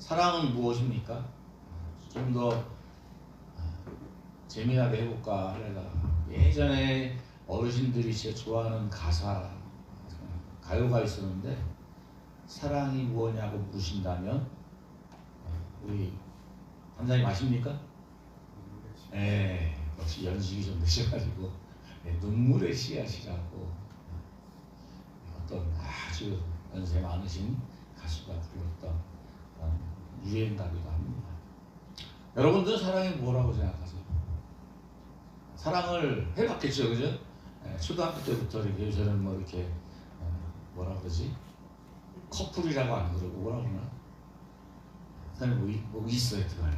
사랑은 무엇입니까? 좀 더 재미나게 해볼까 하려다가 예전에 어르신들이 진짜 좋아하는 가요가 있었는데 사랑이 무엇냐고 물으신다면 우리 단장님 아십니까? 역시 연식이 좀 되셔가지고 눈물의 씨앗이라고 어떤 아주 연세 많으신 가수가 불렀던 유행가기도 합니다. 여러분들은 사랑이 뭐라고 생각하세요? 사랑을 해봤겠죠, 그죠? 초등학교 때부터 이렇게 요새는 뭐 이렇게 뭐라 그러지? 커플이라고 안 그러고 뭐라 그러나? 뭐 있어요, 그간에.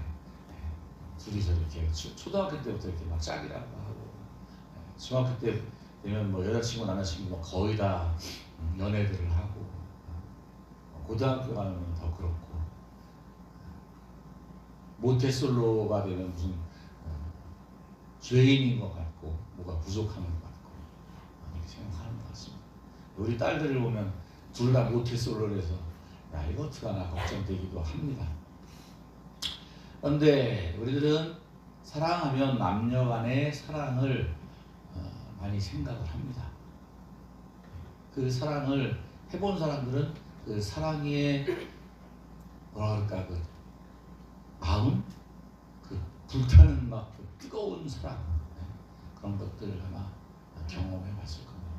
둘이서 이렇게 초등학교 때부터 이렇게 막 짝이라고 하고, 중학교 때 되면 뭐 여자친구 남자친구 뭐 거의 다 연애들을 하고, 고등학교 가면 더 그렇고, 모태솔로가 되면 무슨 죄인인 것 같고 뭐가 부족한 것 같고 이렇게 생각하는 것 같습니다. 우리 딸들을 보면 둘 다 모태솔로라서 야 이거 어떡하나 걱정되기도 합니다. 그런데 우리들은 사랑하면 남녀 간의 사랑을 많이 생각을 합니다. 그 사랑을 해본 사람들은 그 사랑의 뭐라 그럴까 그 마음, 그 불타는 막 그 뜨거운 사랑 그런 것들을 아마 경험해 봤을 겁니다.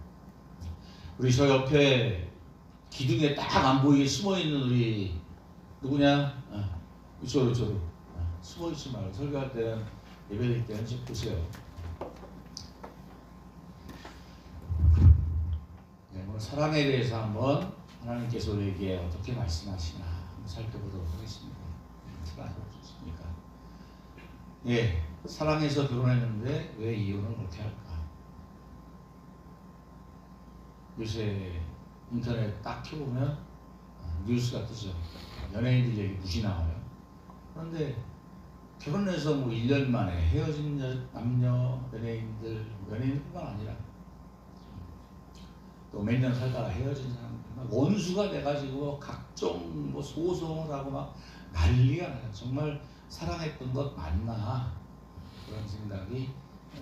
우리 저 옆에 기둥에 딱 안 보이게 숨어 있는 우리 누구냐? 이쪽으로 숨어 있지 말고 설교할 때는 예배드릴 때는 좀 보세요. 오늘 사랑에 대해서 한번 하나님께서 우리에게 어떻게 말씀하시나 한번 살펴보도록 하겠습니다. 사랑해 보셨습니까? 사랑해서 결혼했는데 왜 이혼을 그렇게 할까? 요새 인터넷 딱 켜보면 뉴스가 뜨죠. 연예인들 얘기 무지 나와요. 그런데 결혼해서 뭐 1년 만에 헤어진 남녀 연예인뿐만 아니라 또 몇 년 살다가 헤어진 사람들 막 원수가 돼가지고 각종 뭐 소송을 하고 막 난리가 나요. 정말 사랑했던 것 맞나 그런 생각이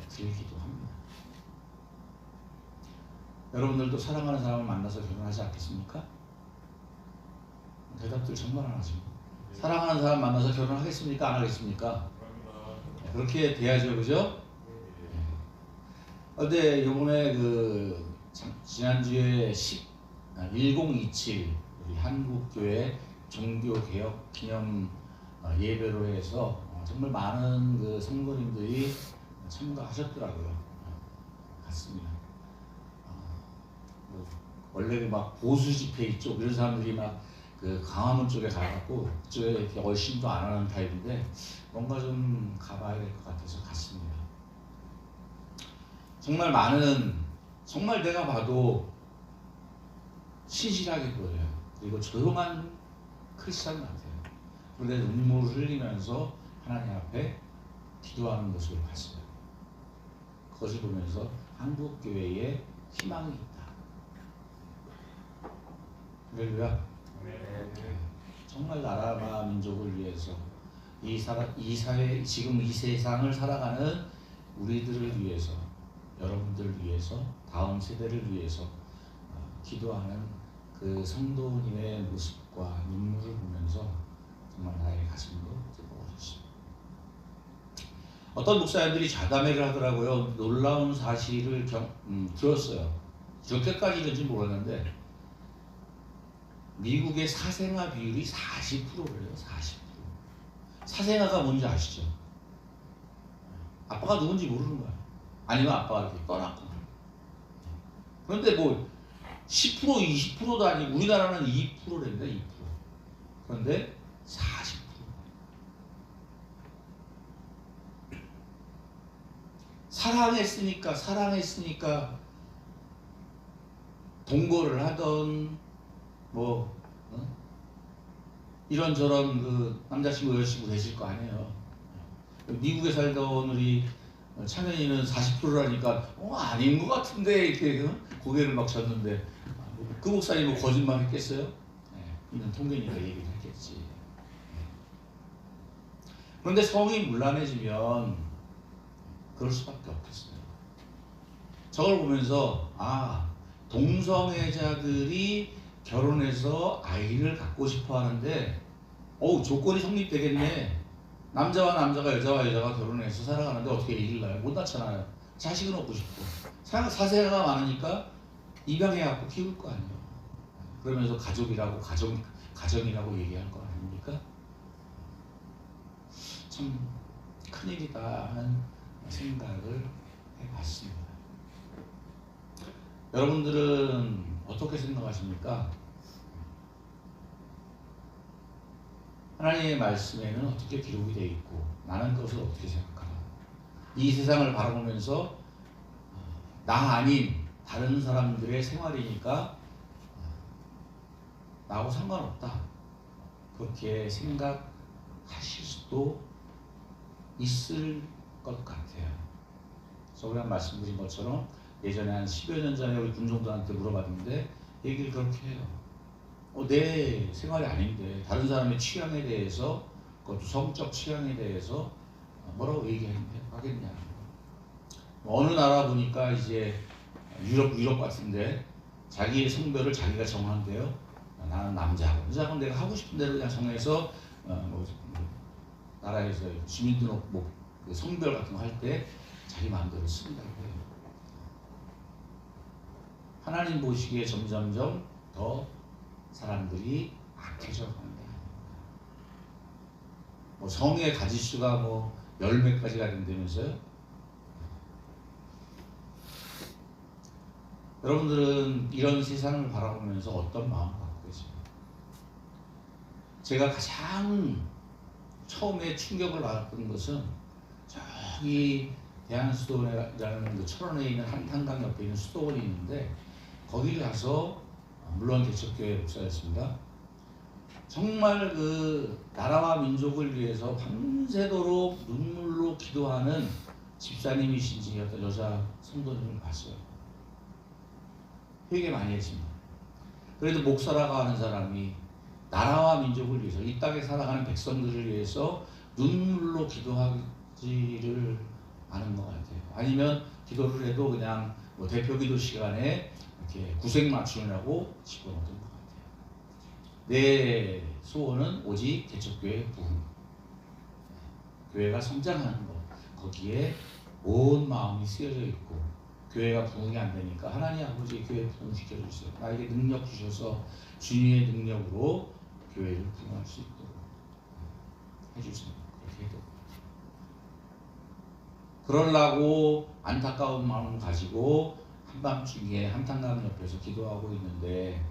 들기도 합니다. 여러분들도 사랑하는 사람을 만나서 결혼하지 않겠습니까? 대답들 정말 안 하십니다. 사랑하는 사람 만나서 결혼하겠습니까? 안 하겠습니까? 그렇게 돼야죠, 그죠? 근데 요번에 지난주에 1027 우리 한국교회 종교개혁 기념 예배로 해서 정말 많은 그 성도님들이 참가하셨더라고요. 같습니다. 원래 막 보수 집회 이쪽 이런 사람들이 막 그 광화문 쪽에 가갖고 그쪽에 이렇게 얼씬도 안 하는 타입인데 뭔가 좀 가봐야 될 것 같아서 갔습니다. 정말 정말 내가 봐도 신실하게 보여요. 그리고 조용한 크리스찬 같아요. 그런데 눈물을 흘리면서 하나님 앞에 기도하는 모습을 봤어요. 그것을 보면서 한국교회에 희망이 있다. 할렐루야. 정말 나라와 민족을 위해서 이 사회 지금 이 세상을 살아가는 우리들을 위해서 여러분들을 위해서 다음 세대를 위해서 기도하는 그 성도님의 모습과 눈물을 보면서 정말 나의 가슴도 뜨거워졌습니다. 어떤 목사님들이 자담회를 하더라고요. 놀라운 사실을 들었어요. 저렇게까지는지 모르는데 미국의 사생아 비율이 40%래요. 40%. 사생아가 뭔지 아시죠? 아빠가 누군지 모르는 거야. 아니면 아빠가 이렇게 떠났구나. 그런데 뭐 10% 20%도 아니고 우리나라는 2%랍니다. 2%. 그런데 40%. 사랑했으니까 동거를 하던 이런저런 그 남자친구 여자친구 되실 거 아니에요. 미국에 살던 우리 창현이는 40%라니까 아닌 것 같은데 이렇게 고개를 막 젓는데 그 목사님은 거짓말 했겠어요? 있는 통계니까 얘기를 했겠지. 그런데 성이 문란해지면 그럴 수밖에 없겠어요. 저걸 보면서 동성애자들이 결혼해서 아이를 갖고 싶어 하는데 조건이 성립되겠네. 남자와 남자가 여자와 여자가 결혼해서 살아가는데 어떻게 얘기를 나요? 못 낳잖아요. 자식은 얻고 싶고 사세가 많으니까 입양해갖고 키울 거 아니에요. 그러면서 가족이라고 가정이라고 얘기할 거 아닙니까? 참 큰일이다 하는 생각을 해봤습니다. 여러분들은 어떻게 생각하십니까? 하나님의 말씀에는 어떻게 기록이 되어 있고 나는 그것을 어떻게 생각하나? 이 세상을 바라보면서 나 아닌 다른 사람들의 생활이니까 나하고 상관없다. 그렇게 생각하실 수도 있을 것 같아요. 저번에 말씀드린 것처럼 예전에 한 10여 년 전에 우리 군종들한테 물어봤는데 얘기를 그렇게 해요. 내 생활이 아닌데 다른 사람의 취향에 대해서, 그것도 성적 취향에 대해서 뭐라고 얘기하겠냐. 어느 나라 보니까 이제 유럽 같은데 자기의 성별을 자기가 정한대요. 나는 남자고 여자고 내가 하고 싶은 대로 그냥 정해서 나라에서 주민등록 그 성별 같은 거 할 때 자기 마음대로 쓴다고 해요. 하나님 보시기에 점점점 더 사람들이 악해져 간다. 성의 가지수가 열 몇 가지가 된다면서요? 여러분들은 이런 세상을 바라보면서 어떤 마음 갖고 계십니까? 제가 가장 처음에 충격을 받았던 것은 저기 대한수도원이라는 그 철원에 있는 한탄강 옆에 있는 수도원이 있는데 거기 가서, 물론 개척교회 목사였습니다. 정말 그 나라와 민족을 위해서 밤새도록 눈물로 기도하는 집사님이신지 어떤 여자 성도님을 봤어요. 회개 많이 했습니다. 그래도 목사라고 하는 사람이 나라와 민족을 위해서, 이 땅에 살아가는 백성들을 위해서 눈물로 기도하지를 않은 것 같아요. 아니면 기도를 해도 그냥 대표기도 시간에 이렇게 구색 맞추느라고 집어넣은 것 같아요. 내 소원은 오직 개척교회 부흥, 교회가 성장하는 것, 거기에 온 마음이 쓰여져 있고, 교회가 부흥이 안 되니까 하나님 아버지 교회 부흥시켜 주세요. 나에게 능력 주셔서 주님의 능력으로 교회를 부흥할 수 있도록 해주세요. 그렇게 해도 그러려고 안타까운 마음을 가지고 한밤중에 한탄강 옆에서 기도하고 있는데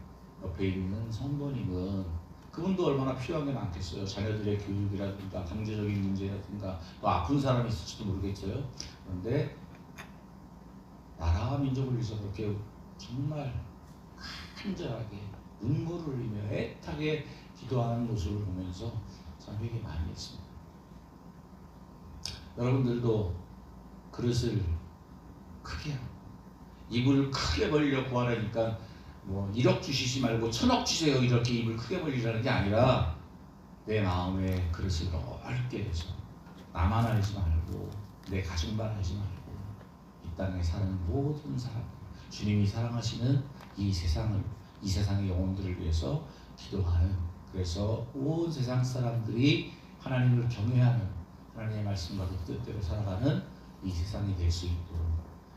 옆에 있는 성도님은 그분도 얼마나 필요한 게 많겠어요. 자녀들의 교육이라든가 경제적인 문제라든가 또 아픈 사람이 있을지도 모르겠어요. 그런데 나라와 민족을 위해서 그렇게 정말 간절하게 눈물을 흘리며 애타게 기도하는 모습을 보면서 참 회개 많이 했습니다. 여러분들도 그릇을 크게 하고 입을 크게 벌려 구하라니까 1억 주시지 말고 1000억 주세요 이렇게 입을 크게 벌리라는 게 아니라 내 마음의 그릇을 넓게 해서 나만 알지 말고 내 가족만 알지 말고 이 땅에 사는 모든 사람, 주님이 사랑하시는 이 세상의 영혼들을 위해서 기도하는, 그래서 온 세상 사람들이 하나님을 경외하는, 하나님의 말씀과 그 뜻대로 살아가는 이 세상이 될 수 있도록,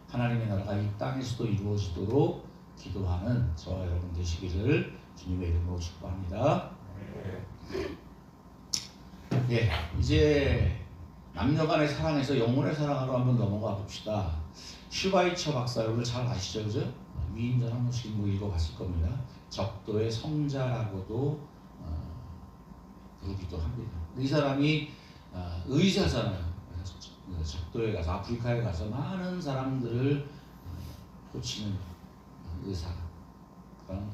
하나님의 나라가 이 땅에서도 이루어지도록 기도하는 저와 여러분 되시기를 주님의 이름으로 축복합니다. 이제 남녀간의 사랑에서 영혼의 사랑으로 한번 넘어가 봅시다. 슈바이처 박사, 여러분 잘 아시죠? 그죠? 위인전 한 번씩 읽어봤을 겁니다. 적도의 성자라고도 부르기도 합니다. 이 사람이 의사잖아요. 적도에 가서, 아프리카에 가서 많은 사람들을 고치는 의사, 그런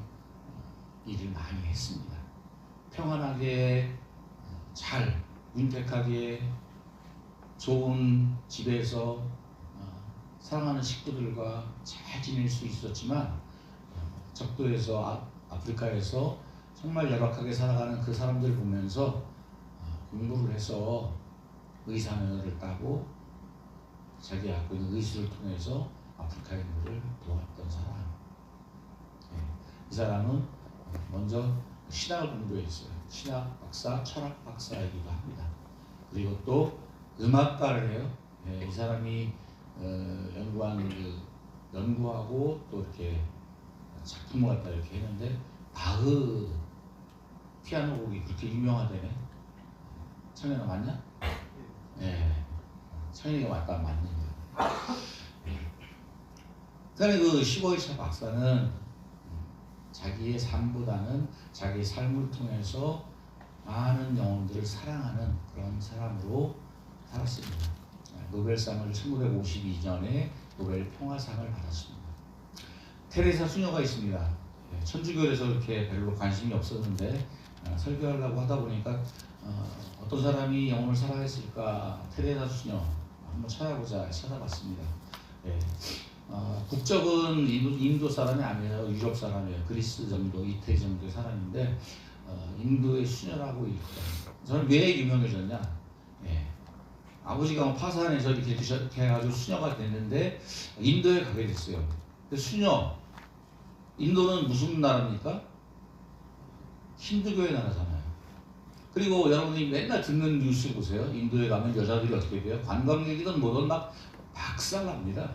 일을 많이 했습니다. 평안하게, 잘, 윤택하게, 좋은 집에서 사랑하는 식구들과 잘 지낼 수 있었지만, 적도에서, 아프리카에서 정말 열악하게 살아가는 그 사람들 보면서 공부를 해서 의사면허를 따고 자기 갖고 있는 의술을 통해서 아프리카인들을 도왔던 사람. 이 사람은 먼저 신학을 공부했어요. 신학 박사, 철학 박사이기도 합니다. 그리고 또 음악가를 해요. 이 사람이 연구하고 또 이렇게 작품을 갖다 이렇게 했는데 바흐 피아노 곡이 그렇게 유명하다네. 창현아 맞냐? 네. 창현이가 맞다 맞는 거야. 그다음에 그 15일차 박사는 자기의 삶보다는 자기의 삶을 통해서 많은 영혼들을 사랑하는 그런 사람으로 살았습니다. 노벨상을 1952년에 노벨 평화상을 받았습니다. 테레사 수녀가 있습니다. 천주교에서 이렇게 별로 관심이 없었는데 설교하려고 하다 보니까 어떤 사람이 영혼을 사랑했을까 테레사 수녀 한번 찾아봤습니다. 국적은 인도 사람이 아니에요. 유럽 사람이에요. 그리스 정도, 이태리 정도의 사람인데 인도의 수녀라고 있거든요. 저는 왜 유명해졌냐? 아버지가 파산해서 이렇게 해가지고 수녀가 됐는데 인도에 가게 됐어요. 근데 수녀, 인도는 무슨 나라입니까? 힌두교의 나라잖아요. 그리고 여러분이 맨날 듣는 뉴스 보세요. 인도에 가면 여자들이 어떻게 돼요? 관광객이든 뭐든 막 박살납니다.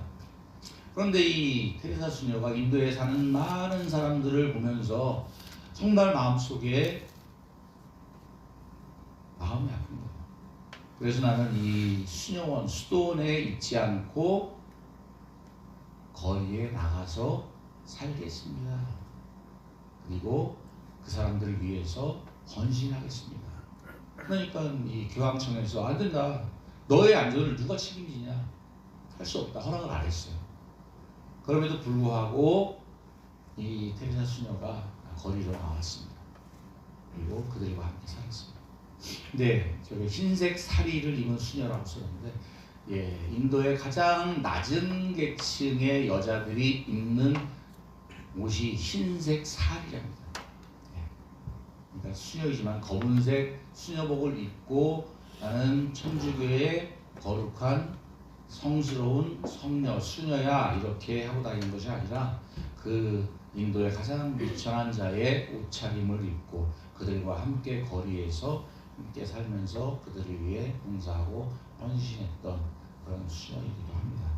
그런데 이 테레사 수녀가 인도에 사는 많은 사람들을 보면서 정말 마음속에 마음이 아픈 거예요. 그래서 나는 이 수녀원 수도원에 있지 않고 거리에 나가서 살겠습니다. 그리고 그 사람들을 위해서 헌신하겠습니다. 그러니까 이 교황청에서 안 된다. 너의 안전을 누가 책임지냐? 할 수 없다. 허락을 안 했어요. 그럼에도 불구하고 이 테레사 수녀가 거리로 나왔습니다. 그리고 그들과 함께 살았습니다. 네, 저기 흰색 사리를 입은 수녀라고 썼는데, 인도의 가장 낮은 계층의 여자들이 입는 옷이 흰색 사리랍니다. 그러니까 수녀이지만 검은색 수녀복을 입고 나는 천주교의 거룩한 성스러운 성녀, 수녀야 이렇게 하고 다니는 것이 아니라 그 인도의 가장 미천한 자의 옷차림을 입고 그들과 함께 거리에서 함께 살면서 그들을 위해 봉사하고 헌신했던 그런 수녀이기도 합니다.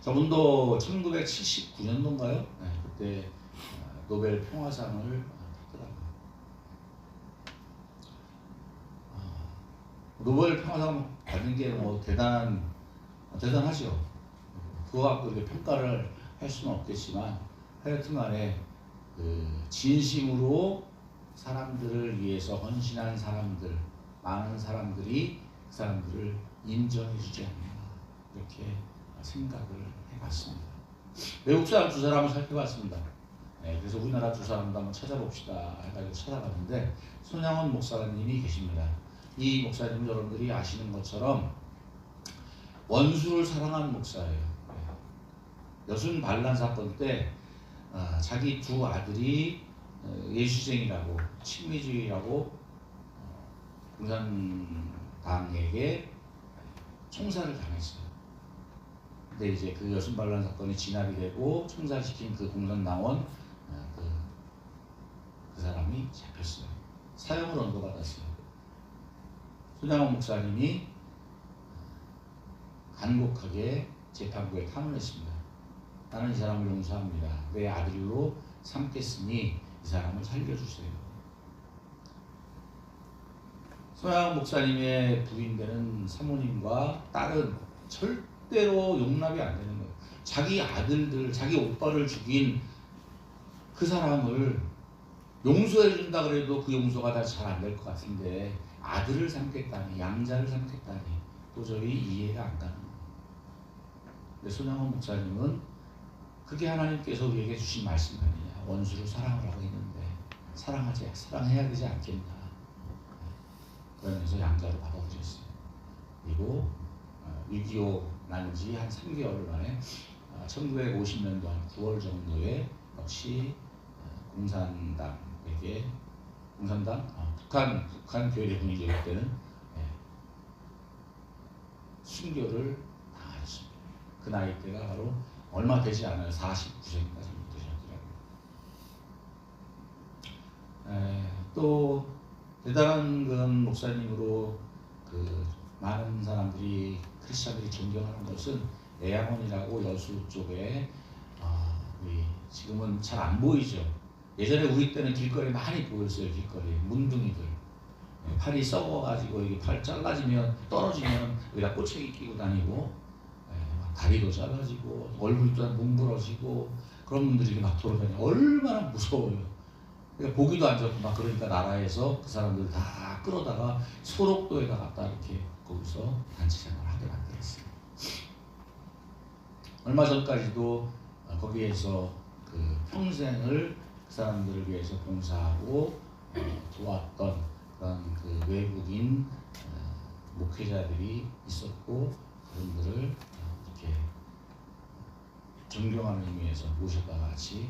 저분도 1979년도인가요? 그때 노벨 평화상을 받더라고요. 노벨 평화상 받는 게 뭐 대단하죠. 그거 갖고 이렇게 평가를 할 수는 없겠지만 하여튼간에 그 진심으로 사람들을 위해서 헌신한 사람들, 많은 사람들이 그 사람들을 인정해주지 않나 이렇게 생각을 해봤습니다. 외국 사람 두 사람을 살펴봤습니다. 그래서 우리나라 두 사람도 한번 찾아봅시다 해가지고 찾아봤는데 손양원 목사님이 계십니다. 이 목사님은 여러분들이 아시는 것처럼 원수를 사랑하는 목사예요. 여순 반란 사건 때 자기 두 아들이 예수쟁이라고 친미주의라고 공산당에게 총살을 당했어요. 근데 이제 그 여순 반란 사건이 진압이 되고 총살시킨 그 공산당원 그 사람이 잡혔어요. 사형을 언도받았어요. 손양원 목사님이 간곡하게 재판부에 탄원했습니다. 나는 이 사람을 용서합니다. 내 아들로 삼겠으니 이 사람을 살려주세요. 손양원 목사님의 부인되는 사모님과 딸은 절대로 용납이 안 되는 거예요. 자기 아들들, 자기 오빠를 죽인 그 사람을 용서해 준다 그래도 그 용서가 다 잘 안 될 것 같은데 아들을 삼겠다니, 양자를 삼겠다니 도저히 이해가 안 가는 거예요. 근데 손양원 목사님은 그게 하나님께서 우리에게 주신 말씀 아니냐. 원수를 사랑하라고 했는데 사랑해야 되지 않겠나. 그러면서 양자로 받아들였어요. 그리고 6.25 난 지 한 3개월 만에 1950년도 한 9월 정도에 역시 북한 교회 분이죠. 그때는 순교를 당하셨습니다. 그 나이대가 바로 얼마 되지 않아요. 49세까지 되셨더라고요. 또 대단한 그런 목사님으로 그 많은 사람들이 크리스천들이 존경하는 것은 애양원이라고 여수 쪽에 우리 지금은 잘 안 보이죠. 예전에 우리 때는 길거리에 많이 보였어요. 길거리에 문둥이들 팔이 썩어가지고 이게 팔 잘라지면 떨어지면 여기다 꼬챙이 끼고 다니고 다리도 잘라지고 얼굴도 뭉그러지고 그런 분들이 막 돌아다니고 얼마나 무서워요. 그러니까 보기도 안 좋고 막 그러니까 나라에서 그 사람들 다 끌어다가 소록도에다 갖다 이렇게 거기서 단체생활을 하게 만들었어요. 얼마 전까지도 거기에서 그 평생을 그 사람들을 위해서 봉사하고 도왔던 그런 그 외국인 목회자들이 있었고 그분들을 이렇게 존경하는 의미에서 모셨다가 같이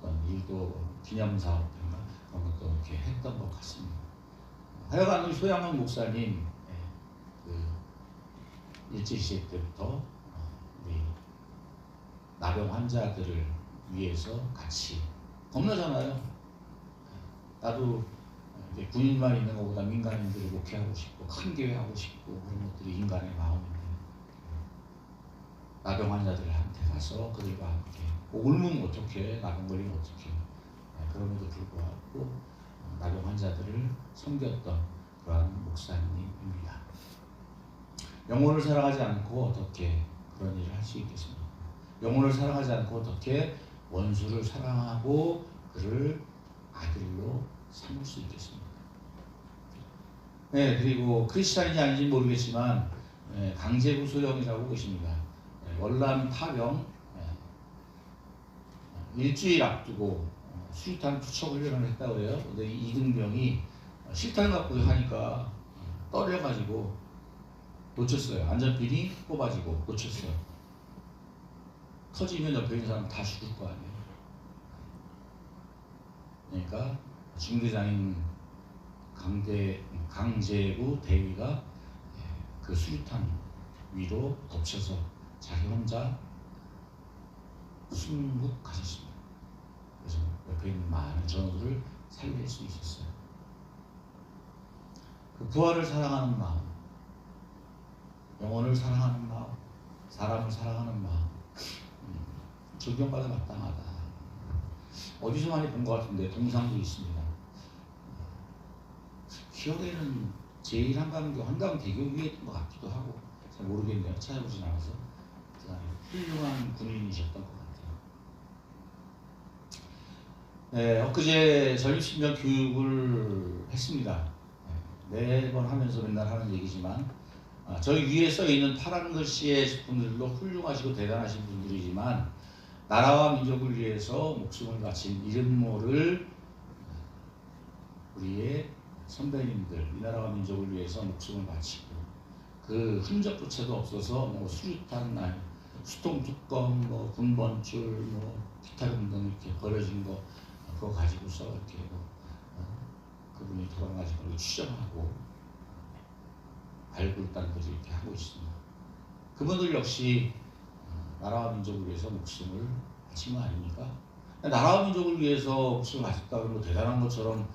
어떤 일도 기념사업인가 그런 것도 이렇게 했던 것 같습니다. 하여간 우리 소양원 목사님 그 일제시대 때부터 우리 나병 환자들을 위해서 같이 겁나잖아요. 나도 이제 군인만 있는 것보다 민간인들을 목회하고 싶고 큰 교회 하고 싶고 그런 것들이 인간의 마음인데 나병 환자들한테 가서 그들과 함께 옮으면 어떻게 나병 걸리면 어떻게 그럼에도 불구하고 나병 환자들을 섬겼던 그러한 목사님입니다. 영혼을 사랑하지 않고 어떻게 그런 일을 할 수 있겠습니까? 영혼을 사랑하지 않고 어떻게 원수를 사랑하고 그를 아들로 삼을 수 있겠습니까? 그리고 크리스찬인지 아닌지 모르겠지만 강제구소령이라고 계십니다. 월남 파병 일주일 앞두고 수류탄 투척 훈련을 했다고 해요. 근데 이등병이 실탄 갖고 하니까 떨려가지고 놓쳤어요. 안전핀이 뽑아지고 놓쳤어요. 터지면 옆에 있는 사람 다 죽을 거 아니에요. 그러니까 중대장인 강제구 대위가 그 수류탄 위로 덮쳐서 자기 혼자 순국하셨습니다. 그래서 옆에 있는 많은 전우들을 살릴 수 있었어요. 그 부활을 사랑하는 마음, 영혼을 사랑하는 마음, 사람을 사랑하는 마음, 존경받아 마땅하다. 어디서 많이 본 것 같은데 동상도 있습니다. 기억에는 제1한강교 한강대교 위에 있던 것 같기도 하고 잘 모르겠네요. 찾아보진 않아서 훌륭한 군인이셨던 것 같아요. 엊그제 전립신명 교육을 했습니다. 매번 하면서 맨날 하는 얘기지만 저희 위에 써있는 파란 글씨의 분들도 훌륭하시고 대단하신 분들이지만 나라와 민족을 위해서 목숨을 바친 이름 모를 우리의 선배님들, 이 나라와 민족을 위해서 목숨을 바치고 그 흔적조차도 없어서 뭐 수류탄, 수통특검, 뭐 군번줄, 뭐 기타 등등 이렇게 버려진 거 그거 가지고서 이렇게 그분이 돌아가신 걸 추정하고 발굴단들이 이렇게 하고 있습니다. 그분들 역시 나라와 민족을 위해서 목숨을 바친 거 아닙니까? 나라와 민족을 위해서 목숨을 바쳤다고 뭐 대단한 것처럼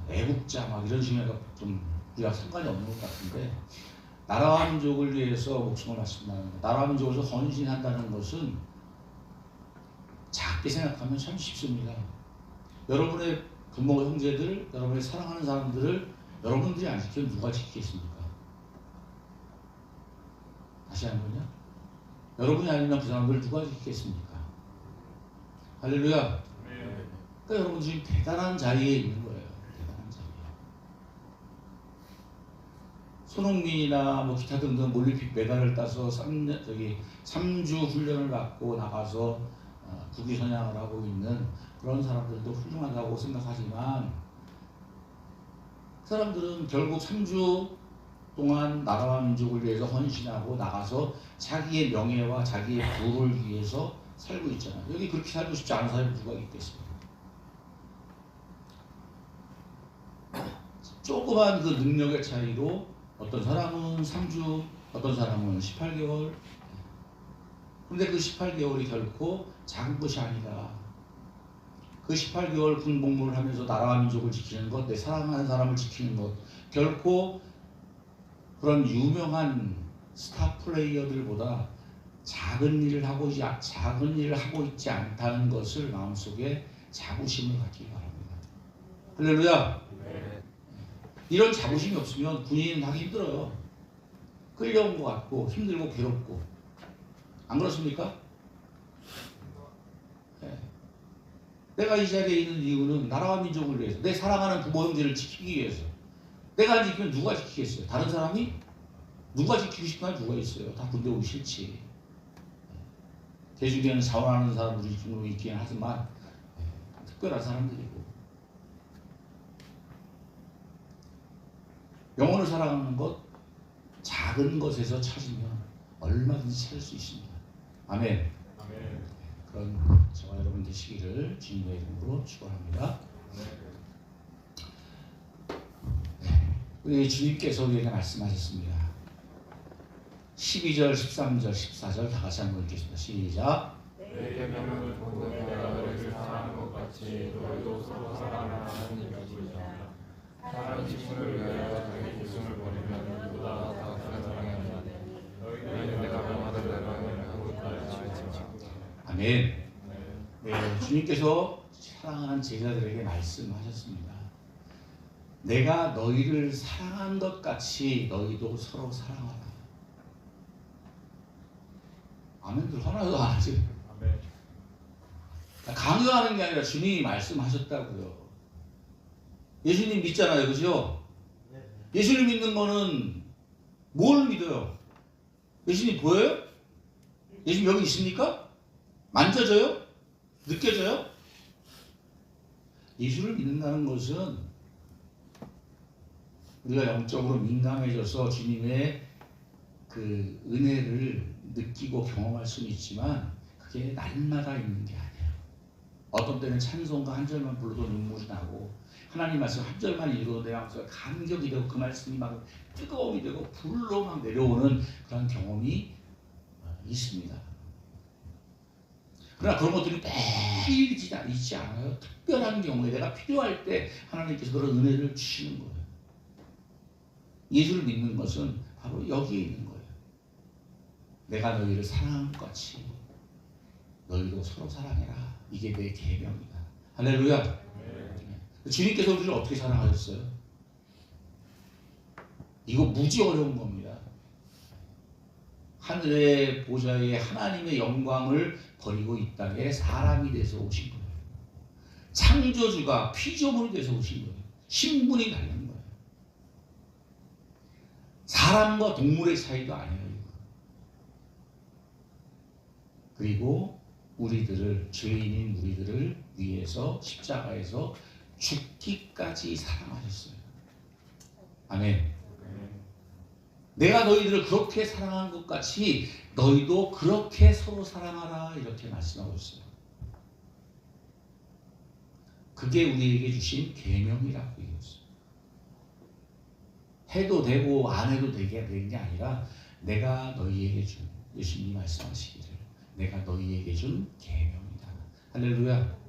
애국자 막 이런 식으로 좀 우리가 상관이 없는 것 같은데 나라와 민족을 위해서 목숨을 바친다는 것, 나라와 민족을 위해서 헌신한다는 것은 작게 생각하면 참 쉽습니다. 여러분의 부모, 형제들, 여러분의 사랑하는 사람들을 여러분들이 안 지키면 누가 지키겠습니까? 다시 한번요. 여러분이 아니면 그 사람들을 누가 지키겠습니까? 할렐루야. 그러니까 여러분 지금 대단한 자리에 있는 거예요. 대단한 자리에. 손흥민이나 뭐 기타 등등 올림픽 메달을 따서 3주 훈련을 받고 나가서 국위 선양을 하고 있는 그런 사람들도 훌륭하다고 생각하지만 그 사람들은 결국 3주 동안 나라와 민족을 위해서 헌신하고 나가서 자기의 명예와 자기의 부를 위해서 살고 있잖아요. 여기 그렇게 살고 싶지 않은 사람이 누가 있겠습니까? 조그만 그 능력의 차이로 어떤 사람은 3주 어떤 사람은 18개월. 근데 그 18개월이 결코 작은 것이 아니다. 그 18개월 군복무를 하면서 나라와 민족을 지키는 것, 내 사랑하는 사람을 지키는 것, 결코 그런 유명한 스타 플레이어들보다 작은 일을 하고 있지 않다는 것을 마음속에 자부심을 갖기 바랍니다. 할렐루야. 네. 이런 자부심이 없으면 군인은 하기 힘들어요. 끌려온 것 같고 힘들고 괴롭고. 안 그렇습니까? 네. 내가 이 자리에 있는 이유는 나라와 민족을 위해서, 내 사랑하는 부모 형제를 지키기 위해서. 내가 안 지키면 누가 지키겠어요? 다른 사람이? 누가 지키고 싶은 사람이 누가 있어요? 다 군대 오기 싫지. 대중에는 자원하는 사람들이 좀 있긴 하지만 특별한 사람들이고. 영혼을 사랑하는 것, 작은 것에서 찾으면 얼마든지 찾을 수 있습니다. 아멘. 아멘. 그런 저와 여러분 되시기를 주님의 이름으로 축원합니다. 우리 주님께서 우리에게 말씀하셨습니다. 12절, 13절, 14절 다 같이 한번 읽겠습니다. 시작. 내 계명을 듣고 내가 너희를 사랑하는 것 같이 너희도 서로 사랑하라 하는 것이다. 사람이 짐승을 위하여 자기 목숨을 버리면 누구보다 더 큰 사랑이라. 너희는 내가 명하는 대로 하면 한국까지 알지라. 아멘. 네, 주님께서 사랑하는 제자들에게 말씀하셨습니다. 내가 너희를 사랑한 것 같이 너희도 서로 사랑하라. 아멘들 하나도 안 하지. 아멘. 강요하는 게 아니라 주님이 말씀하셨다고요. 예수님 믿잖아요, 그죠? 예수님 믿는 거는 뭘 믿어요? 예수님 보여요? 예수님 여기 있습니까? 만져져요? 느껴져요? 예수를 믿는다는 것은 우리가 영적으로 민감해져서 주님의 그 은혜를 느끼고 경험할 수는 있지만 그게 날마다 있는 게 아니에요. 어떤 때는 찬송가 한 절만 불러도 눈물이 나고 하나님 말씀 한 절만 읽어도 내 마음속에 감격이 되고 그 말씀이 막 뜨거움이 되고 불로 막 내려오는 그런 경험이 있습니다. 그러나 그런 것들이 매일 있지 않아요. 특별한 경우에 내가 필요할 때 하나님께서 그런 은혜를 주시는 거예요. 예수를 믿는 것은 바로 여기에 있는 거예요. 내가 너희를 사랑한 것 같이 너희도 서로 사랑해라. 이게 내 계명이다. 할렐루야. 네. 주님께서 우리를 어떻게 사랑하셨어요? 이거 무지 어려운 겁니다. 하늘의 보좌에 하나님의 영광을 버리고 이 땅에 사람이 돼서 오신 거예요. 창조주가 피조물이 돼서 오신 거예요. 신분이 다른 거예요. 사람과 동물의 차이도 아니에요. 그리고 죄인인 우리들을 위해서 십자가에서 죽기까지 사랑하셨어요. 아멘. 내가 너희들을 그렇게 사랑한 것 같이 너희도 그렇게 서로 사랑하라 이렇게 말씀하고 있어요. 그게 우리에게 주신 계명이라고 얘기했어요. 해도 되고 안 해도 되게 되는 게 아니라 내가 너희에게 준, 예수님이 말씀하시기를 내가 너희에게 준 계명이다. 할렐루야.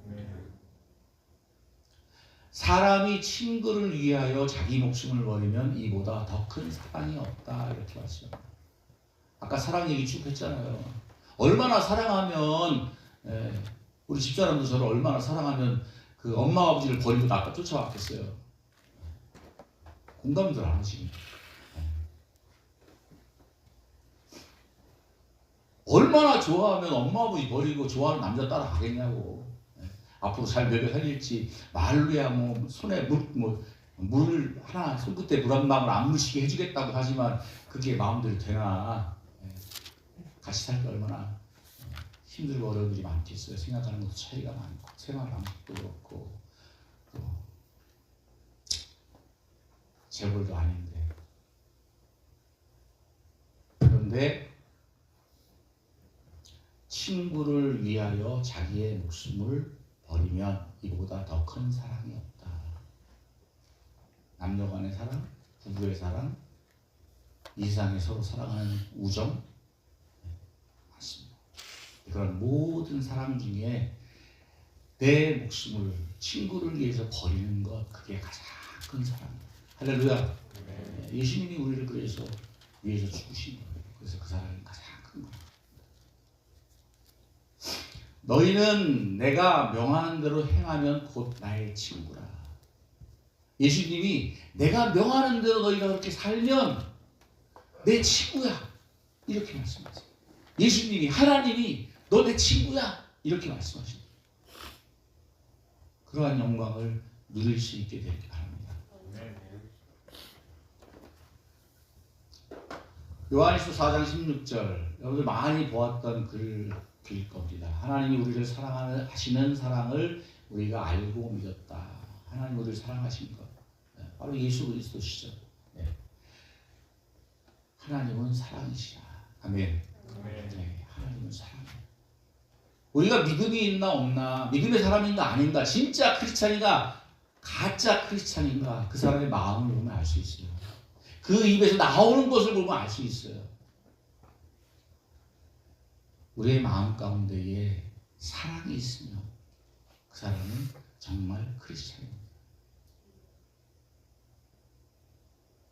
사람이 친구를 위하여 자기 목숨을 버리면 이보다 더 큰 사랑이 없다 이렇게 말씀합니다. 아까 사랑 얘기 쭉 했잖아요. 얼마나 사랑하면 우리 집사람도 저를 얼마나 사랑하면 그 엄마 아버지를 버리고 나가 쫓아왔겠어요. 공감들 안 하시니까. 얼마나 좋아하면 엄마 아버지 버리고 좋아하는 남자 따라가겠냐고. 앞으로 잘 먹여 살릴지 말로야 뭐 손에 물 하나 손끝에 물 한 방울 안 묻히게 해주겠다고 하지만 그게 마음대로 되나. 같이 살 때 얼마나 힘들고 어려운 일이 많겠어요. 생각하는 것도 차이가 많고 생활 방식도 그렇고 또 재벌도 아닌데. 그런데 친구를 위하여 자기의 목숨을 버리면 이보다 더 큰 사랑이 없다. 남녀 간의 사랑, 부부의 사랑, 이 세상에 서로 사랑하는 우정 맞습니다. 그런 모든 사랑 중에 내 목숨을 친구를 위해서 버리는 것, 그게 가장 큰 사랑이에요. 할렐루야. 예수님이 우리를 그래서 위해서 죽으신 거예요. 그래서 그 사랑이 가장 큰 거예요. 너희는 내가 명하는 대로 행하면 곧 나의 친구라. 예수님이 내가 명하는 대로 너희가 그렇게 살면 내 친구야, 이렇게 말씀하세요. 예수님이, 하나님이 너 내 친구야, 이렇게 말씀하십니다. 그러한 영광을 누릴 수 있게 되길 바랍니다. 요한일서 4장 16절, 여러분들 많이 보았던 글일 겁니다. 하나님이 우리를 사랑하시는 사랑을 우리가 알고 믿었다. 하나님 우리를 사랑하신 것, 바로 예수 그리스도시죠. 하나님은 사랑이시라. 아멘. 하나님은 사랑이에요. 우리가 믿음이 있나 없나, 믿음의 사람인가 아닌가, 진짜 크리스찬인가 가짜 크리스찬인가, 그 사람의 마음을 보면 알 수 있어요. 그 입에서 나오는 것을 보면 알 수 있어요. 우리의 마음 가운데에 사랑이 있으면 그 사람은 정말 크리스찬입니다.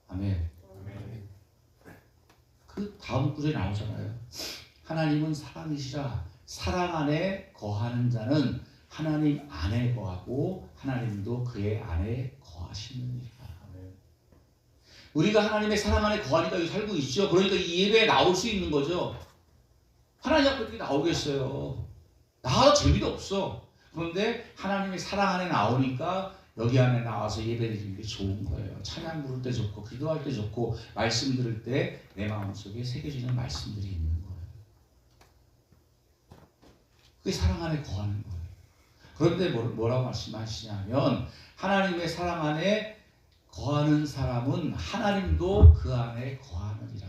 아멘. 그 다음 구절에 나오잖아요. 하나님은 사랑이시라. 사랑 안에 거하는 자는 하나님 안에 거하고 하나님도 그의 안에 거하시느니라. 우리가 하나님의 사랑 안에 거하니까 여기 살고 있죠. 그러니까 이 예배에 나올 수 있는 거죠. 하나님 앞에 어떻게 나오겠어요? 나와도 재미도 없어. 그런데 하나님의 사랑 안에 나오니까 여기 안에 나와서 예배드리는 게 좋은 거예요. 찬양 부를 때 좋고, 기도할 때 좋고, 말씀 들을 때 내 마음속에 새겨지는 말씀들이 있는 거예요. 그게 사랑 안에 거하는 거예요. 그런데 뭐라고 말씀하시냐면, 하나님의 사랑 안에 거하는 사람은 하나님도 그 안에 거하느니라.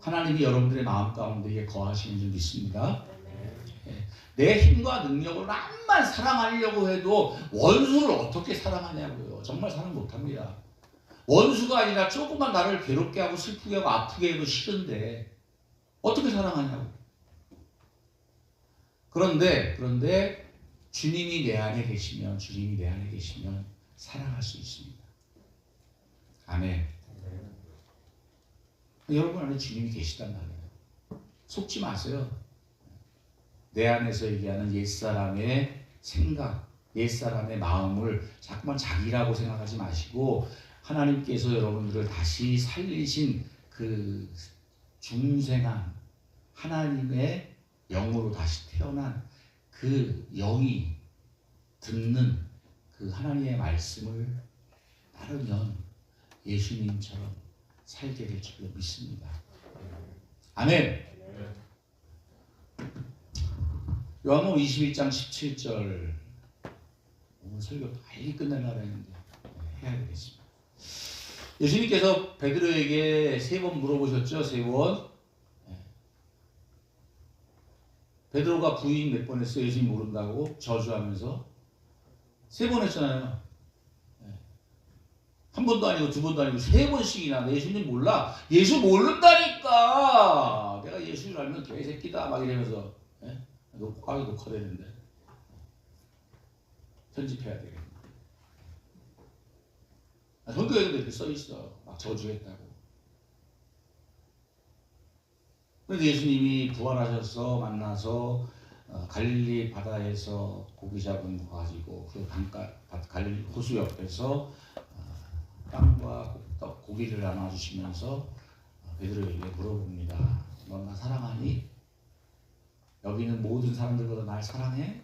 하나님이 여러분들의 마음 가운데에 거하시는 줄 믿습니다. 내 힘과 능력으로 남만 사랑하려고 해도 원수를 어떻게 사랑하냐고요. 정말 사랑 못합니다. 원수가 아니라 조금만 나를 괴롭게 하고 슬프게 하고 아프게 해도 싫은데 어떻게 사랑하냐고. 그런데 주님이 내 안에 계시면, 주님이 내 안에 계시면 사랑할 수 있습니다. 아멘. 여러분 안에 주님이 계시단 말이에요. 속지 마세요. 내 안에서 얘기하는 옛사람의 생각, 옛사람의 마음을 자꾸만 자기라고 생각하지 마시고, 하나님께서 여러분들을 다시 살리신 그 중생한 하나님의 영으로 다시 태어난 그 영이 듣는 그 하나님의 말씀을 따르면 예수님처럼 살게 될 줄로 믿습니다. 아멘. 요한복음 21장 17절, 오늘 설교 빨리 끝내려고 했는데 해야 되겠습니다. 예수님께서 베드로에게 3번 물어보셨죠. 3번. 베드로가 부인 몇 번 했어요? 예수님 모른다고 저주하면서 3번 했잖아요. 한 번도 아니고 2번도 아니고 3번씩이나. 예수님 몰라? 예수 모른다니까. 내가 예수를 알면 개새끼다 막 이러면서 녹화되는데 편집해야 되겠네. 성경에도 이렇게 써있어. 막 저주했다고. 그런데 예수님이 부활하셔서 만나서 갈릴리 바다에서 고기 잡은 거 가지고 그 갈릴리 호수 옆에서 빵과 고기를 나눠주시면서 베드로에게 물어봅니다. 너 나 사랑하니? 여기 있는 모든 사람들보다 날 사랑해?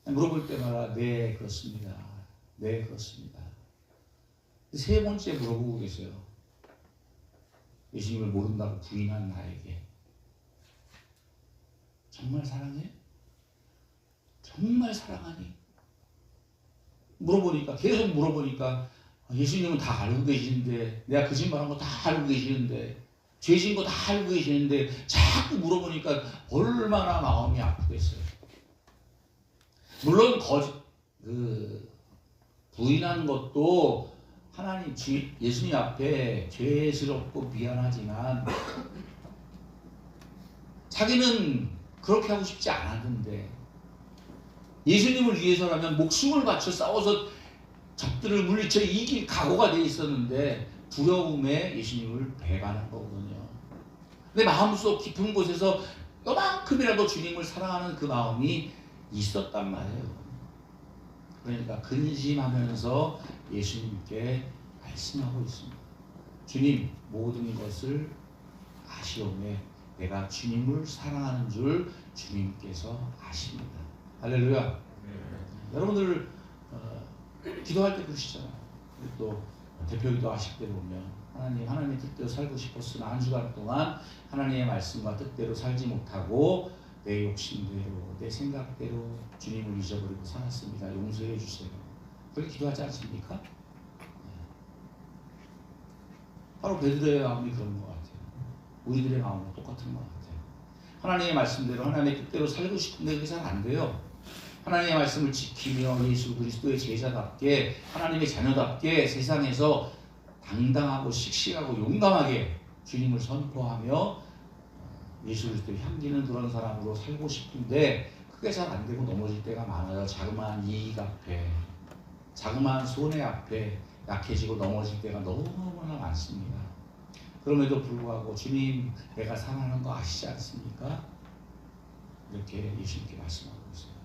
물어볼 때마다 네 그렇습니다. 네 그렇습니다. 3번째 물어보고 계세요. 예수님을 모른다고 부인한 나에게 정말 사랑해? 정말 사랑하니? 계속 물어보니까 예수님은 다 알고 계시는데, 내가 거짓말한 거 다 알고 계시는데, 죄진 거 다 알고 계시는데 자꾸 물어보니까 얼마나 마음이 아프겠어요. 물론 부인한 것도 하나님 예수님 앞에 죄스럽고 미안하지만 자기는 그렇게 하고 싶지 않았는데 예수님을 위해서라면 목숨을 바쳐 싸워서 적들을 물리쳐 이길 각오가 돼 있었는데 두려움에 예수님을 배반한 거거든요. 근데 마음속 깊은 곳에서 요만큼이라도 주님을 사랑하는 그 마음이 있었단 말이에요. 그러니까 근심하면서 예수님께 말씀하고 있습니다. 주님, 모든 것을 아시오매 내가 주님을 사랑하는 줄 주님께서 아십니다. 할렐루야. 여러분들 기도할 때 그러시잖아요. 또 대표기도 하실 때 보면 하나님의 뜻대로 살고 싶었으나 한 주간 동안 하나님의 말씀과 뜻대로 살지 못하고 내 욕심대로 내 생각대로 주님을 잊어버리고 살았습니다. 용서해 주세요. 그렇게 기도하지 않습니까? 바로 베드로의 마음이 그런 것 같아요. 우리들의 마음은 똑같은 것 같아요. 하나님의 말씀대로 하나님의 뜻대로 살고 싶은데 그게 잘 안 돼요. 하나님의 말씀을 지키며 예수 그리스도의 제자답게 하나님의 자녀답게 세상에서 당당하고 씩씩하고 용감하게 주님을 선포하며 예수 그리스도의 향기는 그런 사람으로 살고 싶은데 그게 잘 안 되고 넘어질 때가 많아요. 자그마한 이익 앞에 자그마한 손해 앞에 약해지고 넘어질 때가 너무나 많습니다. 그럼에도 불구하고 주님 내가 사랑하는 거 아시지 않습니까? 이렇게 예수님께 말씀하고 있어요.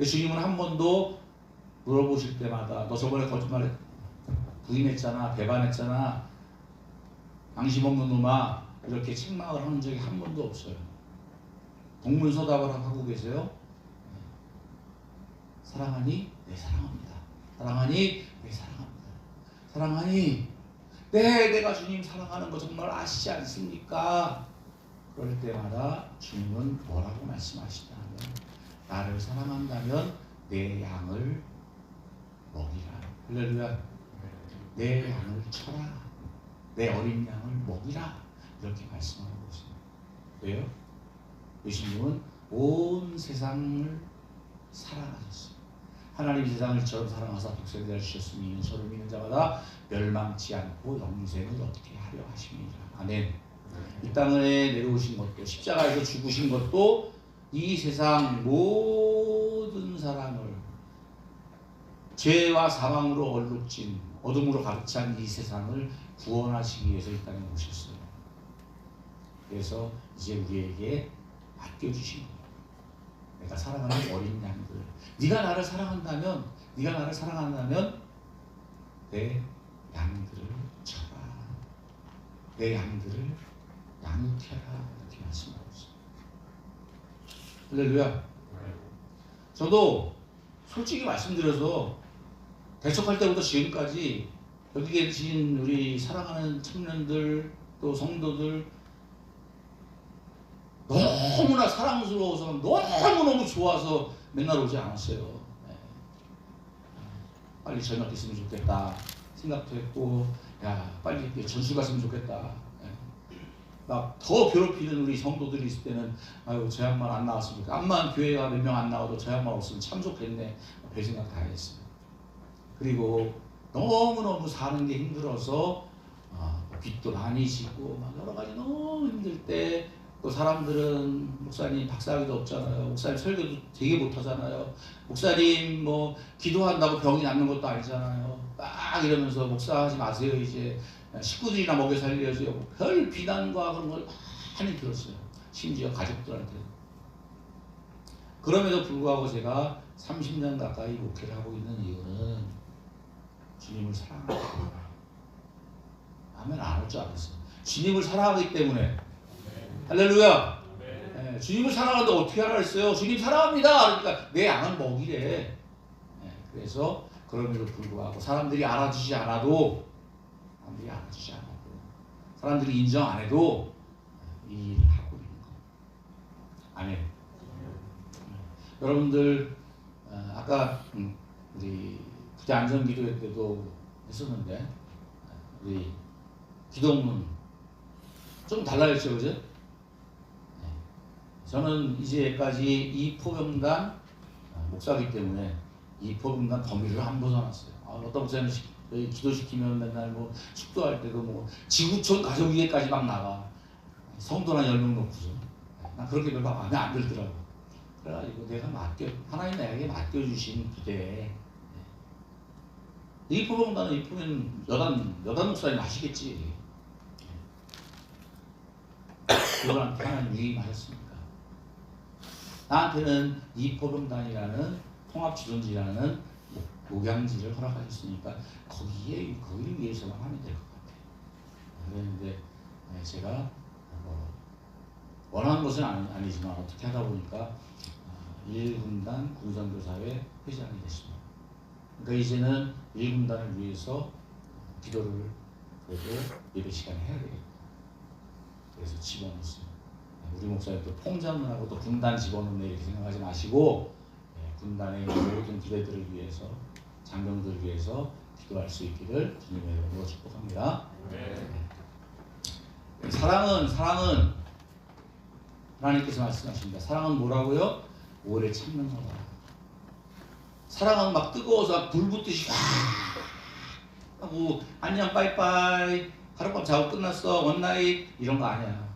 주님은 한 번도 물어보실 때마다 너 저번에 거짓말에 부인했잖아, 배반했잖아, 양심 없는 놈아 이렇게 책망을 하는 적이 한 번도 없어요. 동문서답을 하고 계세요. 사랑하니? 네 사랑합니다. 사랑하니? 네 사랑합니다. 사랑하니? 네 내가 주님 사랑하는 거 정말 아시지 않습니까? 그럴 때마다 주님은 뭐라고 말씀하시냐면 나를 사랑한다면 내 양을 먹이라. 할렐루야. 내 양을 쳐라. 내 어린 양을 먹이라. 이렇게 말씀하고 있습니다. 왜요? 예수님은 온 세상을 사랑하셨어요. 하나님 세상을 이처럼 사랑하사 독생자를 주셨으니 저를 믿는 자마다 멸망치 않고 영생을 얻게 하려 하심이라. 아멘. 이 땅에 내려오신 것도 십자가에서 죽으신 것도 이 세상 모든 사람을 죄와 사망으로 얼룩진 어둠으로 가득 찬 이 세상을 구원하시기 위해서 이 땅에 오셨어요. 그래서 이제 우리에게 맡겨주신 거예요. 내가 사랑하는 어린 양들, 네가 나를 사랑한다면 내 양들을 쳐라. 내 양들을 양육해라. 이렇게 말씀하고 있어요. 할렐루야. 저도 솔직히 말씀드려서 대척할 때부터 지금까지 여기 계신 우리 사랑하는 청년들 또 성도들 너무나 사랑스러워서 너무너무 좋아서 맨날 오지 않았어요. 네. 빨리 저녁 있으면 좋겠다 생각도 했고 야 빨리 전수 갔으면 좋겠다. 막 더 괴롭히는 우리 성도들이 있을 때는 아유 저 양반 안 나왔으면 좋겠다. 암만 교회가 몇 명 안 나와도 저 양반 없으면 참 좋겠네. 별 생각 다 했어요. 그리고 너무너무 사는 게 힘들어서 빚도 많이 지고 막 여러 가지 너무 힘들 때 또 사람들은 목사님 박사학위도 없잖아요. 목사님 설교도 되게 못하잖아요. 목사님 뭐 기도한다고 병이 낫는 것도 아니잖아요. 막 이러면서 목사하지 마세요. 이제 식구들이나 먹여 살려야지요. 별 비난과 그런 걸 많이 들었어요. 심지어 가족들한테. 그럼에도 불구하고 제가 30년 가까이 목회를 하고 있는 이유는 주님을 사랑하기 하면 안 할 줄 알았어요. 주님을 사랑하기 때문에. 할렐루야. 네, 주님을 사랑하는데 어떻게 하라 했어요? 주님 사랑합니다. 그러니까 내 양은 먹이래. 네, 그래서 그럼에도 불구하고 사람들이 알아주지 않아도 사람들이 인정 안 해도 이 일을 하고 있는 거. 아멘. 여러분들 아까 우리 부대 안전기도회 때도 했었는데 우리 기도문 좀 달라졌죠, 그죠? 네. 저는 이제까지 이 포병단 목사기 때문에 이 포병단 범위를 안 벗어났어요. 어떤 목사는 기도시키면 맨날 뭐 축도할 때도 뭐 지구촌 가족위에까지 막 나가. 성도나 10명 놓고서. 난 그렇게 별로 마음에 안 들더라고. 그래가지고 내가 하나님 나에게 맡겨주신 부대에 이포병단은 이포는 여단 목사님 아시겠지. 그분한테 하나님 위임하셨습니까? 나한테는 이포병단이라는 통합주둔지라는 목양지를 허락하셨으니까 거기를 위해서만 하면 될 것 같아요. 그랬는데 제가 원하는 것은 아니지만 어떻게 하다 보니까 1군단 군선교사회 회장이 됐습니다. 그러니까 이제는 1군단을 위해서 기도를 그래도 예배 시간에 해야 되겠다. 그래서 집어넣었어요. 우리 목사님도 통장문하고 또 군단 집어넣네 이렇게 생각하지 마시고 군단의 모든 부대들을 위해서 장병들을 위해서 기도할 수 있기를 주님의 이름으로 축복합니다. 네. 사랑은 하나님께서 말씀하십니다. 사랑은 뭐라고요? 오래 참는 거다. 사랑은 막 뜨거워서 불 붙듯이 확 하고 안녕 빠이빠이 하룻밤 자고 끝났어 원나잇 이런 거 아니야.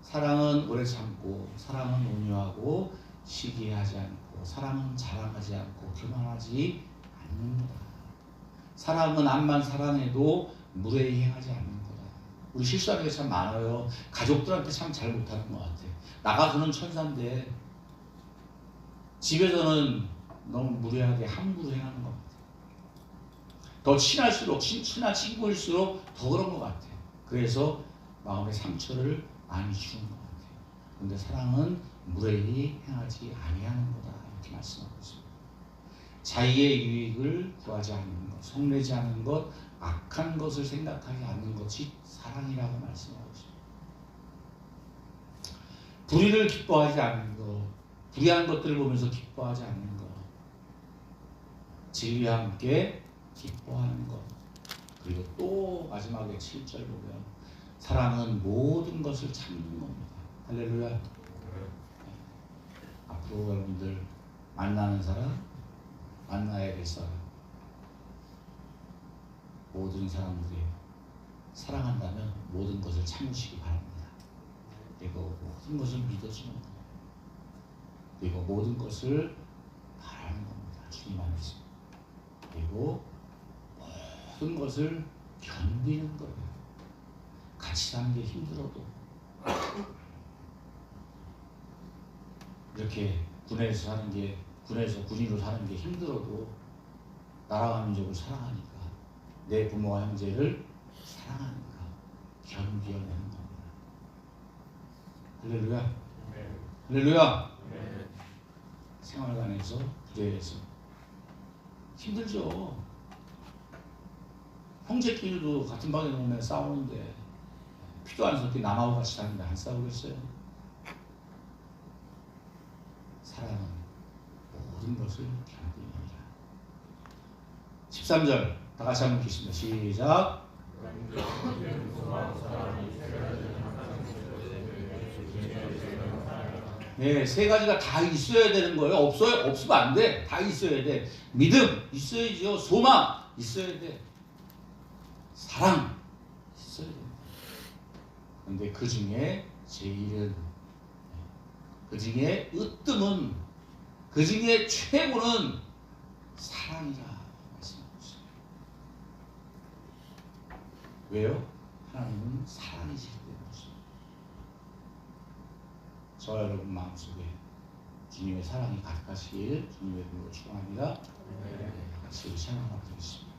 사랑은 오래 참고 사랑은 온유하고 시기하지 않고 사랑은 자랑하지 않고 교만하지 않는 거다. 사랑은 암만 사랑해도 무례히 행하지 않는 거다. 우리 실수하는 게 참 많아요. 가족들한테 참 잘 못하는 것 같아. 나가서는 천사인데 집에서는 너무 무례하게 함부로 행하는 것 같아. 더 친할수록 친한 친구일수록 더 그런 것 같아. 그래서 마음의 상처를 많이 주는 것 같아. 그런데 사랑은 무례히 행하지 아니하는 거다 이렇게 말씀하고 있습니다. 자기의 유익을 구하지 않는 것, 성내지 않는 것, 악한 것을 생각하지 않는 것이 사랑이라고 말씀하고 있습니다. 불의를 기뻐하지 않는 것, 불의한 것들을 보면서 기뻐하지 않는 것, 진리와 함께 기뻐하는 것, 그리고 또 마지막에 7절 보면 사랑은 모든 것을 참는 겁니다. 할렐루야. 네. 앞으로 여러분들 만나는 사람, 만나야 될 사람, 모든 사람들이 사랑한다면 모든 것을 참으시기 바랍니다. 그리고 모든 것을 믿어주는 겁니다. 그리고 모든 것을 바라는 겁니다. 주님 안에서. 그리고 모든 것을 견디는 거예요. 같이 사는 게 힘들어도 이렇게 군에서 군인으로 사는 게 힘들어도 나라와 민족을 사랑하니까 내 부모와 형제를 사랑하니까 견뎌내는 겁니다. 할렐루야. 할렐루야. 생활관에서 부대에서 힘들죠. 형제끼리도 같은 방에 놓으면 싸우는데 피도 안 섞인 남하고 같이 사는데 안 싸우겠어요? 사랑은 모든 것을 견디느니라. 13절 다 같이 한번 읽겠습니다. 시작. 네, 세 가지가 다 있어야 되는 거예요. 없으면 안 돼. 다 있어야 돼. 믿음 있어야죠. 소망 있어야 돼. 사랑 있어야 돼. 근데 그 중에 제일은, 그 중에 으뜸은, 그 중에 최고는 사랑이라 말씀하고 있습니다. 왜요? 하나님은 사랑이시기 때문이죠. 저와 여러분 마음속에 주님의 사랑이 가득하시길 주님의 이름으로 축원합니다. 같이 우리 찬양하도록 하겠습니다.